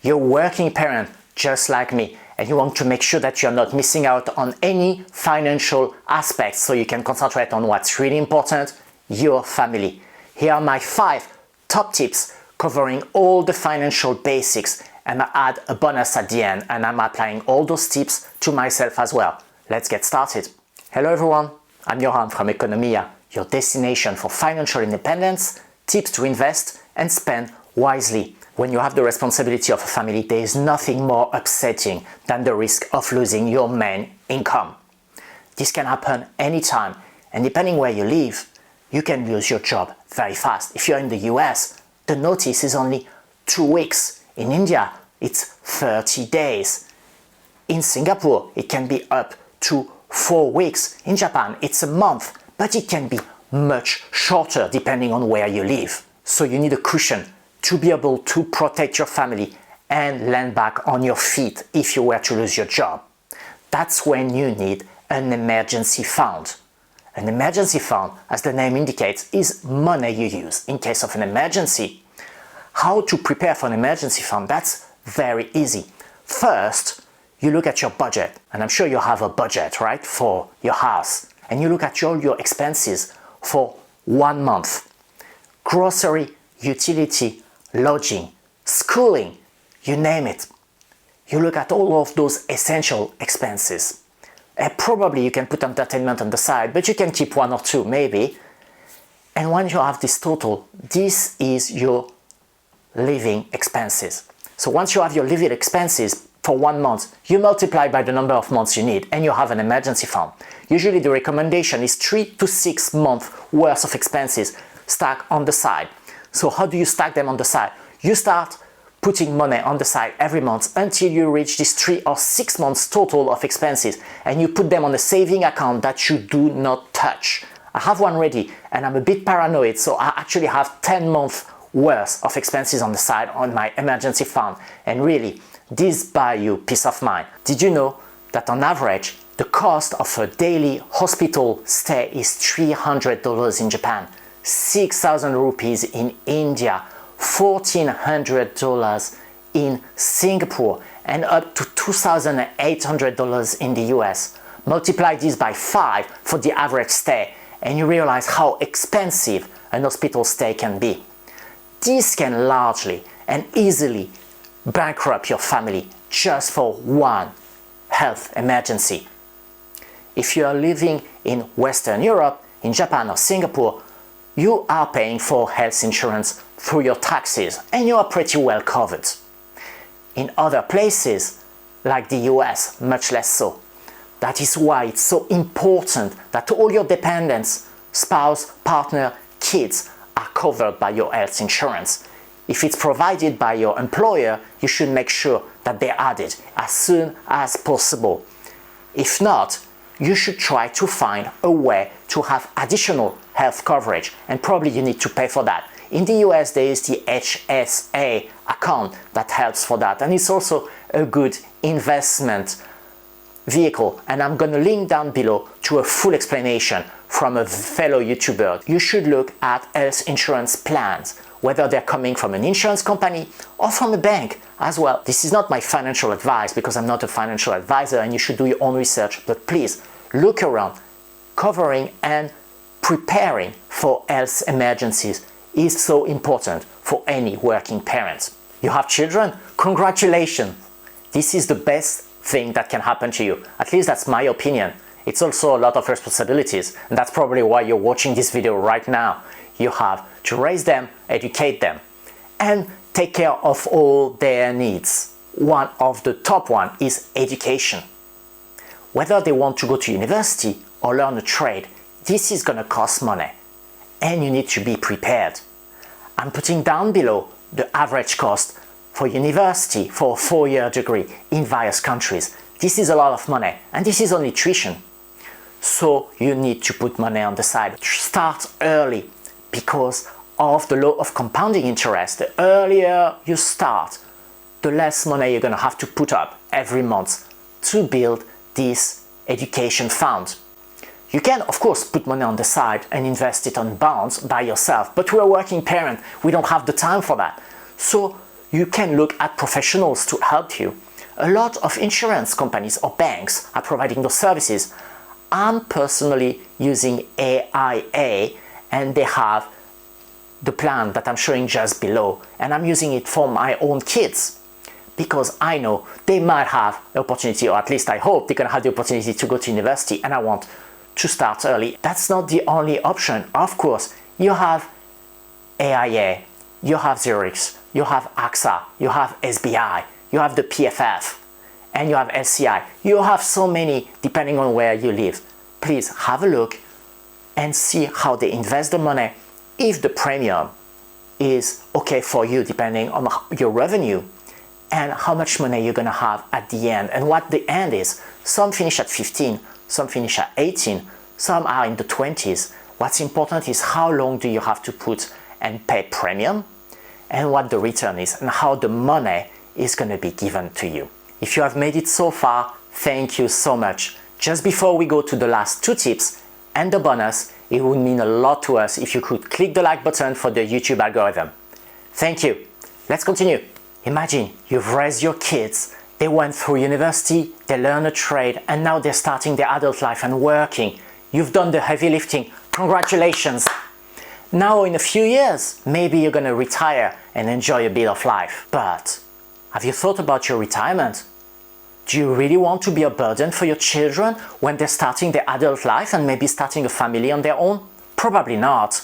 You're a working parent just like me, and you want to make sure that you're not missing out on any financial aspects so you can concentrate on what's really important, your family. Here are my 5 top tips covering all the financial basics, and I add a bonus at the end, and I'm applying all those tips to myself as well. Let's get started. Hello everyone, I'm Johan from Economia, your destination for financial independence, tips to invest and spend wisely. When you have the responsibility of a family, there is nothing more upsetting than the risk of losing your main income. This can happen anytime, and depending where you live, you can lose your job very fast. If you're in the US, the notice is only 2 weeks. In India, it's 30 days. In Singapore, it can be up to 4 weeks. In Japan, it's a month, but it can be much shorter depending on where you live. So you need a cushion to be able to protect your family and land back on your feet if you were to lose your job. That's when you need an emergency fund. An emergency fund, as the name indicates, is money you use in case of an emergency. How to prepare for an emergency fund? That's very easy. First, you look at your budget, and I'm sure you have a budget, right, for your house, and you look at all your expenses for 1 month. Grocery, utility, lodging, schooling, you name it. You look at all of those essential expenses. And probably you can put entertainment on the side, but you can keep 1 or 2 maybe. And when you have this total, this is your living expenses. So once you have your living expenses for 1 month, you multiply by the number of months you need and you have an emergency fund. Usually the recommendation is 3 to 6 months worth of expenses stacked on the side. So how do you stack them on the side? You start putting money on the side every month until you reach this 3 or 6 months total of expenses, and you put them on a saving account that you do not touch. I have one ready and I'm a bit paranoid, so I actually have 10 months worth of expenses on the side on my emergency fund, and really this buys you peace of mind. Did you know that on average the cost of a daily hospital stay is $300 in Japan, 6,000 rupees in India, $1,400 in Singapore, and up to $2,800 in the US. Multiply this by 5 for the average stay and you realize how expensive an hospital stay can be. This can largely and easily bankrupt your family just for one health emergency. If you are living in Western Europe, in Japan or Singapore, you are paying for health insurance through your taxes and you are pretty well covered. In other places, like the US, much less so. That is why it's so important that all your dependents, spouse, partner, kids are covered by your health insurance. If it's provided by your employer, you should make sure that they add it as soon as possible. If not, you should try to find a way to have additional health coverage, and probably you need to pay for that. In the US, there is the HSA account that helps for that, and it's also a good investment vehicle, and I'm going to link down below to a full explanation from a fellow YouTuber. You should look at health insurance plans, whether they're coming from an insurance company or from a bank as well. This is not my financial advice because I'm not a financial advisor, and you should do your own research, but please look around. Covering and preparing for health emergencies is so important for any working parent. You have children? Congratulations! This is the best thing that can happen to you. At least that's my opinion. It's also a lot of responsibilities, and that's probably why you're watching this video right now. You have to raise them, educate them, and take care of all their needs. One of the top one is education. Whether they want to go to university or learn a trade, this is going to cost money, and you need to be prepared. I'm putting down below the average cost for university for a 4-year degree in various countries. This is a lot of money, and this is only tuition. So you need to put money on the side. Start early because of the law of compounding interest. The earlier you start, the less money you're going to have to put up every month to build this education fund. You can, of course, put money on the side and invest it on bonds by yourself, but we're a working parent, we don't have the time for that. So you can look at professionals to help you. A lot of insurance companies or banks are providing those services. I'm personally using AIA, and they have the plan that I'm showing just below, and I'm using it for my own kids because I know they might have the opportunity, or at least I hope they're gonna have the opportunity to go to university, and I want to start early. That's not the only option. Of course, you have AIA, you have Zurich, you have AXA, you have SBI, you have the PFF, and you have LCI. You have so many depending on where you live. Please have a look and see how they invest the money, if the premium is okay for you depending on your revenue, and how much money you're gonna have at the end and what the end is. Some finish at 15, some finish at 18, some are in the 20s. What's important is how long do you have to put and pay premium, and what the return is, and how the money is gonna be given to you. If you have made it so far, thank you so much. Just before we go to the last 2 tips and the bonus, it would mean a lot to us if you could click the like button for the YouTube algorithm. Thank you. Let's continue. Imagine you've raised your kids, they went through university, they learned a trade, and now they're starting their adult life and working. You've done the heavy lifting. Congratulations. Now in a few years, maybe you're gonna retire and enjoy a bit of life. But have you thought about your retirement? Do you really want to be a burden for your children when they're starting their adult life and maybe starting a family on their own? Probably not.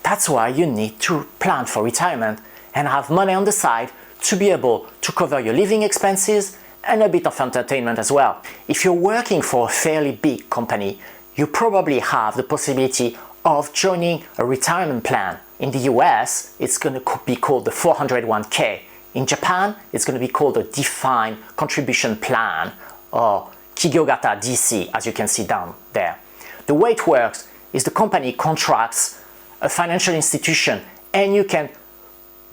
That's why you need to plan for retirement and have money on the side to be able to cover your living expenses and a bit of entertainment as well. If you're working for a fairly big company, you probably have the possibility of joining a retirement plan. In the US, it's going to be called the 401k. In Japan, it's going to be called a defined contribution plan, or Kigyogata DC, as you can see down there. The way it works is the company contracts a financial institution and you can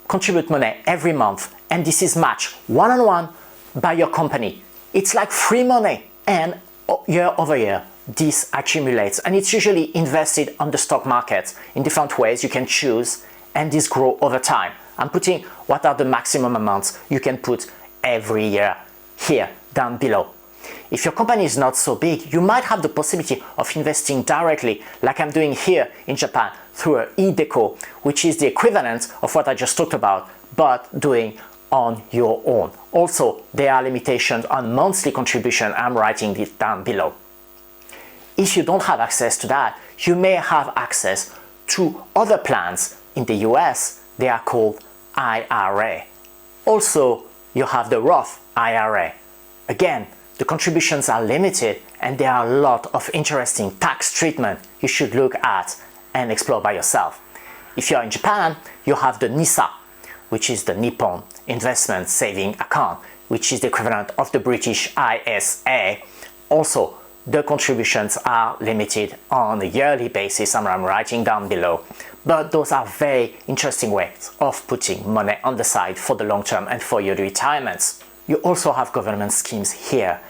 contribute money every month, and this is matched one-on-one by your company. It's like free money, and year over year this accumulates, and it's usually invested on the stock market in different ways you can choose, and this grows over time. I'm putting what are the maximum amounts you can put every year here down below. If your company is not so big, you might have the possibility of investing directly, like I'm doing here in Japan, through an iDeCo, which is the equivalent of what I just talked about, but doing on your own. Also, there are limitations on monthly contribution. I'm writing it down below. If you don't have access to that, you may have access to other plans. In the US, they are called IRA. Also, you have the Roth IRA. Again, the contributions are limited, and there are a lot of interesting tax treatment you should look at and explore by yourself. If you are in Japan, you have the NISA, which is the Nippon Investment Saving Account, which is the equivalent of the British ISA. Also, the contributions are limited on a yearly basis, and I'm writing down below. But those are very interesting ways of putting money on the side for the long term and for your retirements. You also have government schemes here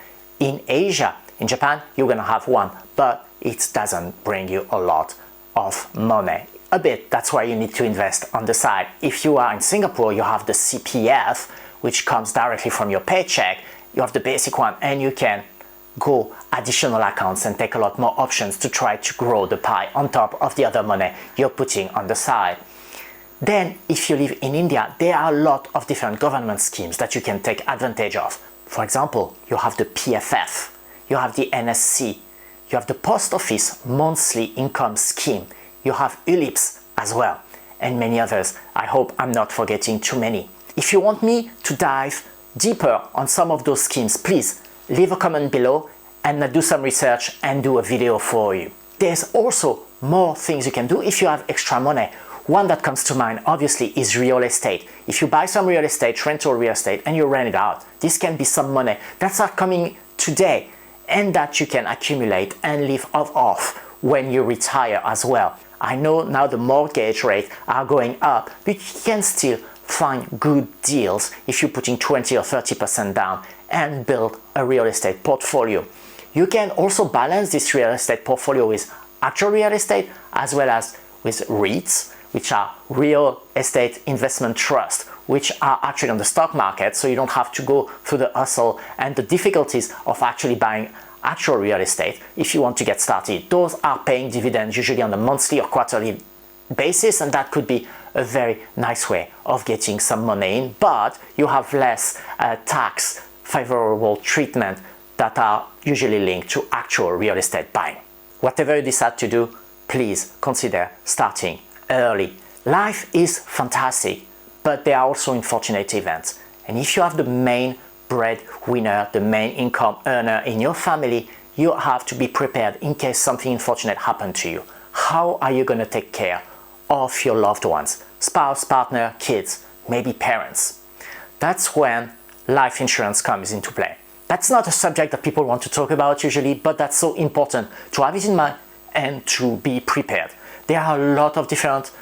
in Asia. In Japan, you're gonna have one, but it doesn't bring you a lot of money. A bit, that's why you need to invest on the side. If you are in Singapore, you have the CPF, which comes directly from your paycheck. You have the basic one, and you can go additional accounts and take a lot more options to try to grow the pie on top of the other money you're putting on the side. Then, if you live in India, there are a lot of different government schemes that you can take advantage of. For example, you have the PFF, you have the NSC, you have the Post Office Monthly Income Scheme, you have ULIPs as well, and many others. I hope I'm not forgetting too many. If you want me to dive deeper on some of those schemes, please leave a comment below and do some research and do a video for you. There's also more things you can do if you have extra money. One that comes to mind obviously is real estate. If you buy some real estate, rental real estate, and you rent it out, this can be some money that's not coming today and that you can accumulate and live off when you retire as well. I know now the mortgage rates are going up, but you can still find good deals if you're putting 20 or 30% down and build a real estate portfolio. You can also balance this real estate portfolio with actual real estate as well as with REITs, which are real estate investment trusts, which are actually on the stock market, so you don't have to go through the hustle and the difficulties of actually buying actual real estate if you want to get started. Those are paying dividends usually on a monthly or quarterly basis, and that could be a very nice way of getting some money in, but you have less tax favorable treatment that are usually linked to actual real estate buying. Whatever you decide to do, please consider starting early. Life is fantastic, but there are also unfortunate events. And if you have the main breadwinner, the main income earner in your family, you have to be prepared in case something unfortunate happens to you. How are you going to take care of your loved ones? Spouse, partner, kids, maybe parents. That's when life insurance comes into play. That's not a subject that people want to talk about usually, but that's so important to have it in mind and to be prepared. There are a lot of different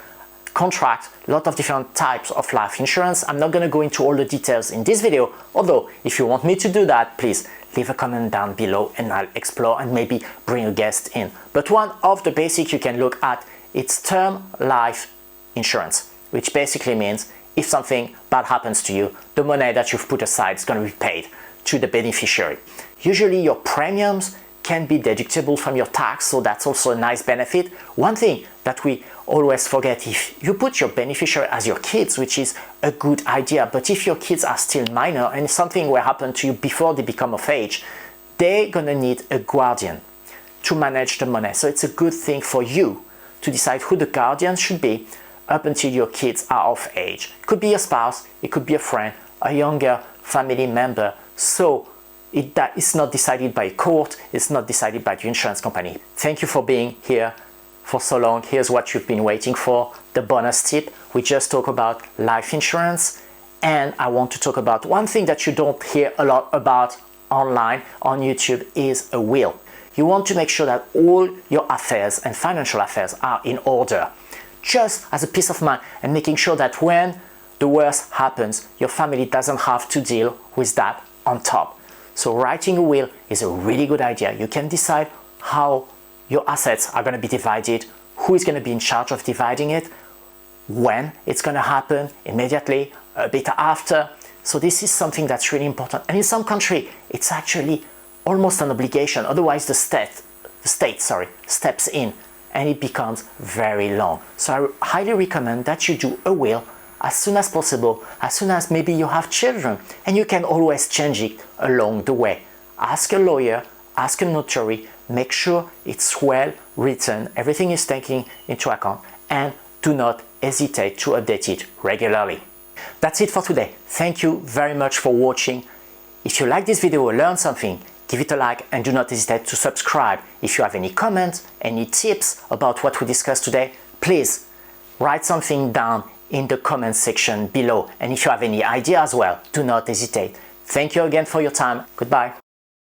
contracts, a lot of different types of life insurance. I'm not going to go into all the details in this video, although if you want me to do that, please leave a comment down below and I'll explore and maybe bring a guest in. But one of the basics you can look at is term life insurance, which basically means if something bad happens to you, the money that you've put aside is going to be paid to the beneficiary. Usually your premiums can be deductible from your tax, so that's also a nice benefit. One thing that we always forget, if you put your beneficiary as your kids, which is a good idea, but if your kids are still minor and something will happen to you before they become of age, they're gonna need a guardian to manage the money. So it's a good thing for you to decide who the guardian should be up until your kids are of age. It could be a spouse, it could be a friend, a younger family member. So that is not decided by a court, it's not decided by the insurance company. Thank you for being here for so long. Here's what you've been waiting for, the bonus tip. We just talked about life insurance, and I want to talk about one thing that you don't hear a lot about online on YouTube is a will. You want to make sure that all your affairs and financial affairs are in order, just as a peace of mind, and making sure that when the worst happens, your family doesn't have to deal with that on top. So writing a will is a really good idea. You can decide how your assets are going to be divided, who is going to be in charge of dividing it, when it's going to happen, immediately, a bit after. So this is something that's really important. And in some country, it's actually almost an obligation. Otherwise, the state steps in and it becomes very long. So I highly recommend that you do a will as soon as possible, as soon as maybe you have children, and you can always change it along the way. Ask a lawyer, ask a notary, make sure it's well written, everything is taken into account, and do not hesitate to update it regularly. That's it for today. Thank you very much for watching. If you like this video or learned something, give it a like and do not hesitate to subscribe. If you have any comments, any tips about what we discussed today, please write something down in the comment section below. And if you have any idea as well, do not hesitate. Thank you again for your time. Goodbye.